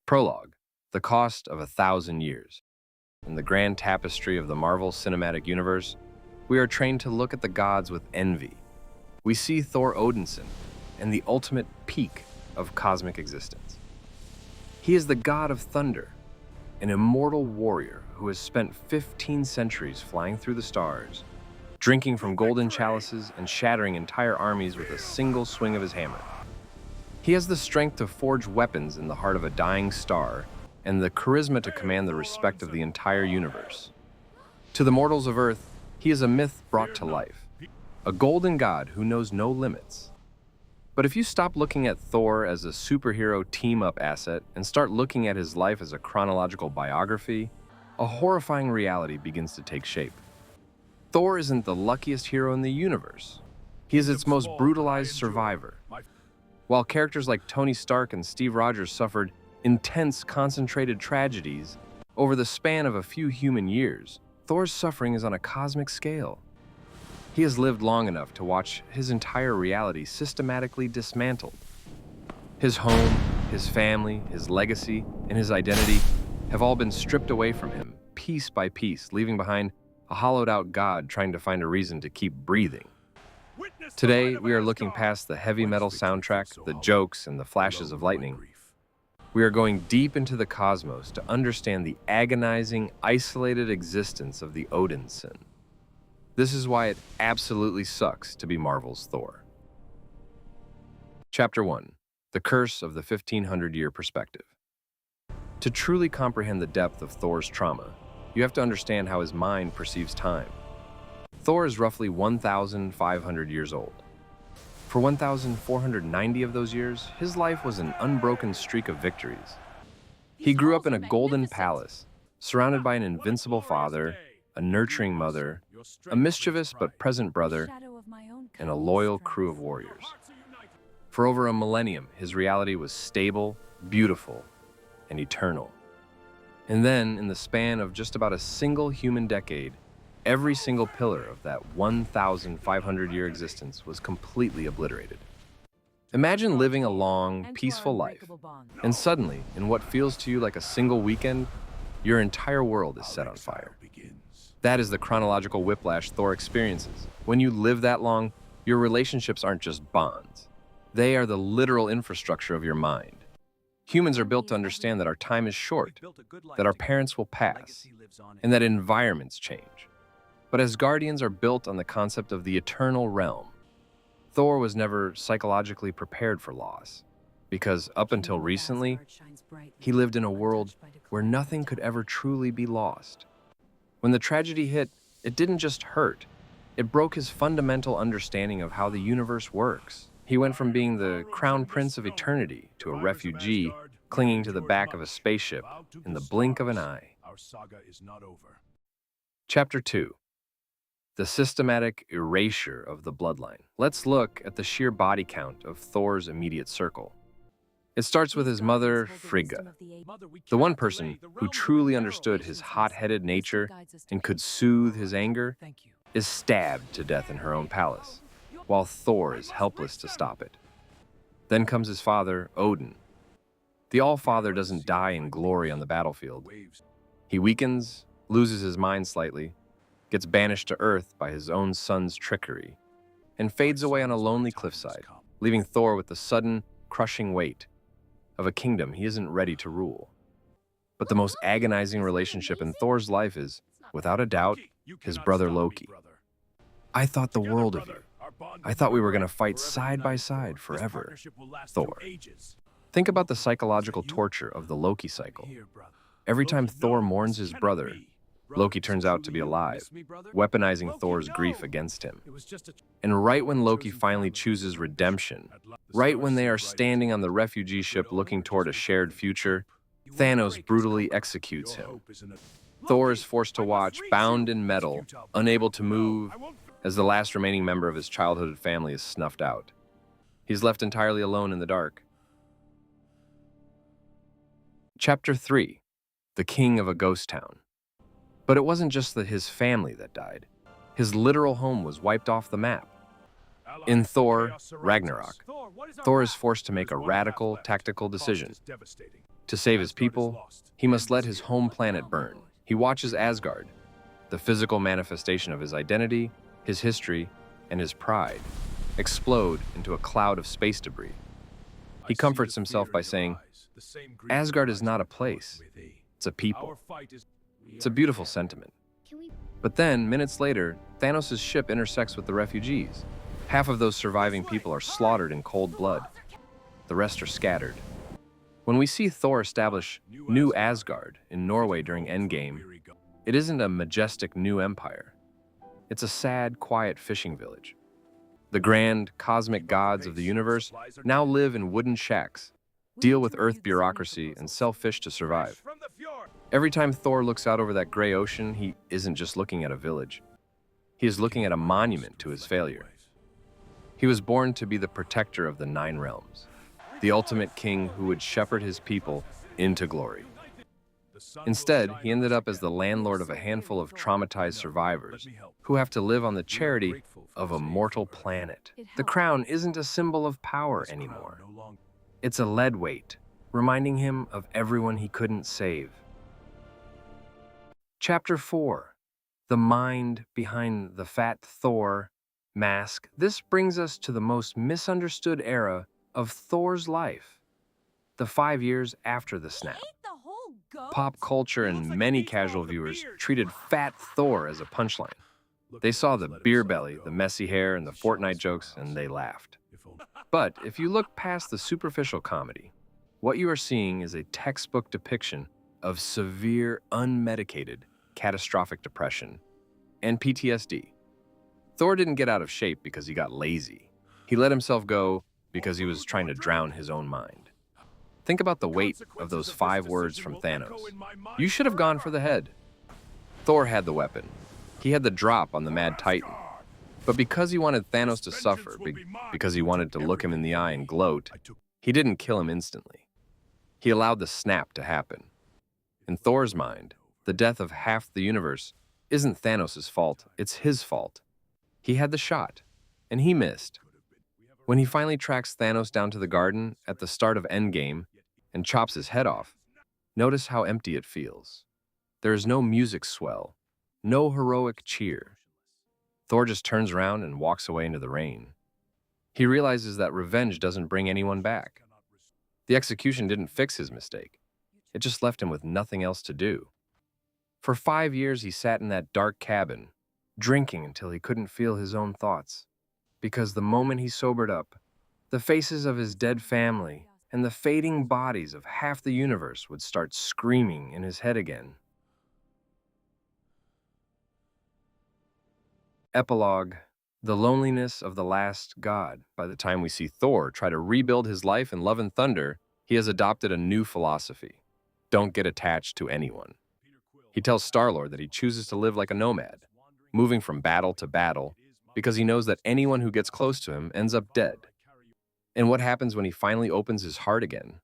Prologue: The Cost of 1,000 Years. In the grand tapestry of the Marvel Cinematic Universe, we are trained to look at the gods with envy. We see Thor Odinson and the ultimate peak of cosmic existence. He is the god of thunder, an immortal warrior who has spent 15 centuries flying through the stars, drinking from golden chalices and shattering entire armies with a single swing of his hammer. He has the strength to forge weapons in the heart of a dying star and the charisma to command the respect of the entire universe. To the mortals of Earth, he is a myth brought to life, a golden god who knows no limits. But if you stop looking at Thor as a superhero team-up asset and start looking at his life as a chronological biography, a horrifying reality begins to take shape. Thor isn't the luckiest hero in the universe. He is its most brutalized survivor. While characters like Tony Stark and Steve Rogers suffered intense, concentrated tragedies over the span of a few human years, Thor's suffering is on a cosmic scale. He has lived long enough to watch his entire reality systematically dismantled. His home, his family, his legacy, and his identity have all been stripped away from him, piece by piece, leaving behind a hollowed-out god trying to find a reason to keep breathing. Today, we are looking past the heavy metal soundtrack, the jokes, and the flashes of lightning. We are going deep into the cosmos to understand the agonizing, isolated existence of the Odinson. This is why it absolutely sucks to be Marvel's Thor. Chapter 1: The Curse of the 1500-Year Perspective. To truly comprehend the depth of Thor's trauma, you have to understand how his mind perceives time. Thor is roughly 1,500 years old. For 1,490 of those years, his life was an unbroken streak of victories. He grew up in a golden palace, surrounded by an invincible father, a nurturing mother, a mischievous but present brother, and a loyal crew of warriors. For over a millennium, his reality was stable, beautiful, and eternal. And then, in the span of just about a single human decade, every single pillar of that 1,500-year existence was completely obliterated. Imagine living a long, peaceful life, and suddenly, in what feels to you like a single weekend, your entire world is set on fire. That is the chronological whiplash Thor experiences. When you live that long, your relationships aren't just bonds. They are the literal infrastructure of your mind. Humans are built to understand that our time is short, that our parents will pass, and that environments change. But Asgardians are built on the concept of the eternal realm. Thor was never psychologically prepared for loss, because up until recently, he lived in a world where nothing could ever truly be lost. When the tragedy hit, it didn't just hurt. It broke his fundamental understanding of how the universe works. He went from being the crown prince of eternity to a refugee clinging to the back of a spaceship in the blink of an eye. Chapter 2: The Systematic Erasure of the Bloodline. Let's look at the sheer body count of Thor's immediate circle. It starts with his mother, Frigga, the one person who truly understood his hot-headed nature and could soothe his anger, is stabbed to death in her own palace, while Thor is helpless to stop it. Then comes his father, Odin. The All-Father doesn't die in glory on the battlefield. He weakens, loses his mind slightly, gets banished to Earth by his own son's trickery, and fades away on a lonely cliffside, leaving Thor with the sudden, crushing weight of a kingdom he isn't ready to rule. But the most agonizing relationship in Thor's life is, without a doubt, his brother Loki. "I thought the world of you. I thought we were going to fight side by side forever." Thor. Think about the psychological torture of the Loki cycle. Every time Thor mourns his brother, Loki turns out to be alive, weaponizing Thor's grief against him. And right when Loki finally chooses redemption, right when they are standing on the refugee ship looking toward a shared future, Thanos brutally executes him. Thor is forced to watch, bound in metal, unable to move, as the last remaining member of his childhood family is snuffed out. He's left entirely alone in the dark. Chapter 3: The King of a Ghost Town. But it wasn't just his family that died. His literal home was wiped off the map. In Thor: Ragnarok, Thor is forced to make a radical, tactical decision. To save his people, he must let his home planet burn. He watches Asgard, the physical manifestation of his identity, his history, and his pride, explode into a cloud of space debris. He comforts himself by saying, Asgard is not a place, it's a people. It's a beautiful sentiment. But then, minutes later, Thanos' ship intersects with the refugees. Half of those surviving people are slaughtered in cold blood. The rest are scattered. When we see Thor establish New Asgard in Norway during Endgame, it isn't a majestic new empire. It's a sad, quiet fishing village. The grand, cosmic gods of the universe now live in wooden shacks, deal with Earth bureaucracy, and sell fish to survive. Every time Thor looks out over that gray ocean, he isn't just looking at a village. He is looking at a monument to his failure. He was born to be the protector of the Nine Realms, the ultimate king who would shepherd his people into glory. Instead, he ended up as the landlord of a handful of traumatized survivors who have to live on the charity of a mortal planet. The crown isn't a symbol of power anymore. It's a lead weight, reminding him of everyone he couldn't save. Chapter 4. The mind behind the fat Thor mask. This brings us to the most misunderstood era of Thor's life, the 5 years after the snap. Pop culture and many casual viewers treated Fat Thor as a punchline. They saw the beer belly, the messy hair, and the Fortnite jokes, and they laughed. But if you look past the superficial comedy, what you are seeing is a textbook depiction of severe, unmedicated, catastrophic depression and PTSD. Thor didn't get out of shape because he got lazy. He let himself go because he was trying to drown his own mind. Think about the weight of those 5 words from Thanos. You should have gone for the head. Thor had the weapon. He had the drop on the Mad Titan. But because he wanted Thanos to suffer, because he wanted to look him in the eye and gloat, he didn't kill him instantly. He allowed the snap to happen. In Thor's mind, the death of half the universe isn't Thanos' fault, it's his fault. He had the shot, and he missed. When he finally tracks Thanos down to the garden at the start of Endgame and chops his head off, notice how empty it feels. There is no music swell, no heroic cheer. Thor just turns around and walks away into the rain. He realizes that revenge doesn't bring anyone back. The execution didn't fix his mistake. It just left him with nothing else to do. For 5 years, he sat in that dark cabin, drinking until he couldn't feel his own thoughts. Because the moment he sobered up, the faces of his dead family and the fading bodies of half the universe would start screaming in his head again. Epilogue: The loneliness of the last god. By the time we see Thor try to rebuild his life in Love and Thunder, he has adopted a new philosophy. Don't get attached to anyone. He tells Star-Lord that he chooses to live like a nomad, moving from battle to battle, because he knows that anyone who gets close to him ends up dead. And what happens when he finally opens his heart again?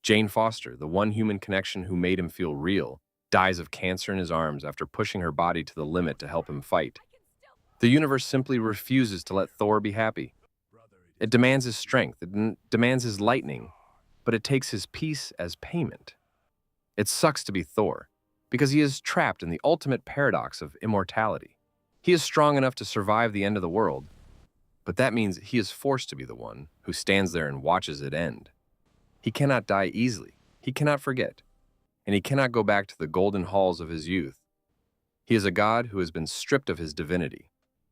Jane Foster, the one human connection who made him feel real, dies of cancer in his arms after pushing her body to the limit to help him fight. The universe simply refuses to let Thor be happy. It demands his strength, it demands his lightning, but it takes his peace as payment. It sucks to be Thor, because he is trapped in the ultimate paradox of immortality. He is strong enough to survive the end of the world, but that means he is forced to be the one who stands there and watches it end. He cannot die easily, he cannot forget, and he cannot go back to the golden halls of his youth. He is a god who has been stripped of his divinity,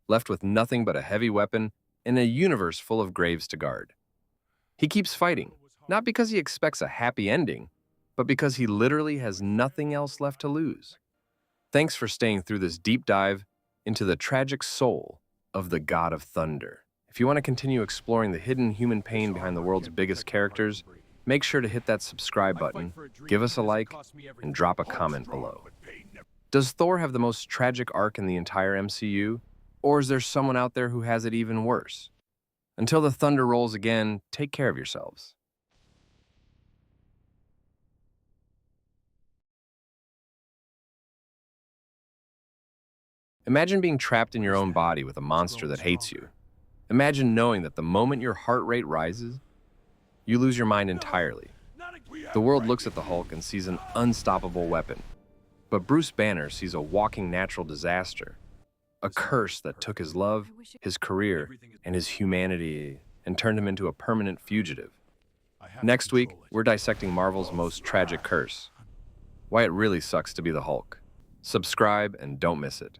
left with nothing but a heavy weapon in a universe full of graves to guard. He keeps fighting, not because he expects a happy ending, but because he literally has nothing else left to lose. Thanks for staying through this deep dive into the tragic soul of the God of Thunder. If you want to continue exploring the hidden human pain behind the world's biggest characters, make sure to hit that subscribe button, give us a like, and drop a comment below. Does Thor have the most tragic arc in the entire MCU? Or is there someone out there who has it even worse? Until the thunder rolls again, take care of yourselves. Imagine being trapped in your own body with a monster that hates you. Imagine knowing that the moment your heart rate rises, you lose your mind entirely. The world looks at the Hulk and sees an unstoppable weapon. But Bruce Banner sees a walking natural disaster, a curse that took his love, his career, and his humanity and turned him into a permanent fugitive. Next week, we're dissecting Marvel's most tragic curse, why it really sucks to be the Hulk. Subscribe and don't miss it.